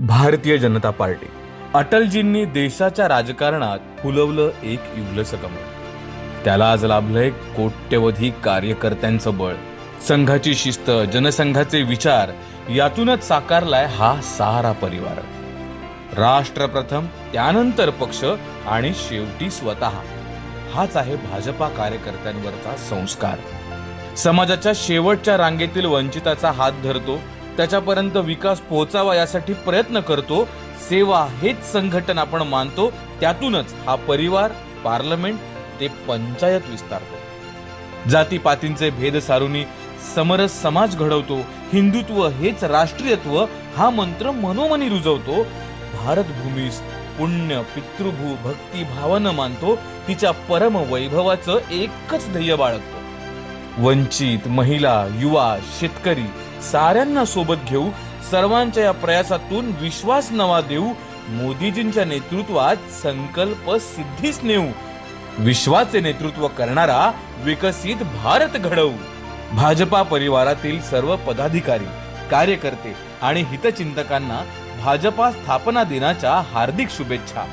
Bharatiya Janata party. अटलजींनी देशाच्या राजकारणात फुलवलं एक इवलस कमळ. त्याला आज लाभलंय कोट्यवधी कार्यकर्त्यांचं बळ. संघाची शिस्त, जनसंघाचे विचार यातूनच साकारलाय हा सारा परिवार. राष्ट्र प्रथम, त्यानंतर पक्ष आणि शेवटी स्वतः. हाच आहे भाजपा कार्यकर्त्यांवरचा संस्कार. समाजाच्या शेवटच्या रांगेतील वंचिताचा हात धरतो, त्याच्यापर्यंत विकास पोहोचावा यासाठी प्रयत्न करतो. सेवा हेच संघटन आपण मानतो. त्यातूनच हा परिवार पार्लमेंट ते पंचायत विस्तारतो. जातीपातींचे भेद सारुनी समरस समाज घडवतो. हिंदुत्व हेच राष्ट्रीयत्व हा मंत्र मनोमनी रुजवतो. भारतभूमीस पुण्य पितृभू भक्ती भावानं मानतो. तिच्या परम वैभवाचं एकच ध्येय बाळगतो. वंचित, महिला, युवा, शेतकरी साऱ्यांना सोबत घेऊ. सर्वांच्या या प्रयासातून विश्वास नवा देऊ. मोदीजींच्या नेतृत्वात संकल्प सिद्धीस नेऊ. विश्वाचे नेतृत्व करणारा विकसित भारत घडवू. भाजपा परिवारातील सर्व पदाधिकारी, कार्यकर्ते आणि हितचिंतकांना भाजपा स्थापना दिनाच्या हार्दिक शुभेच्छा.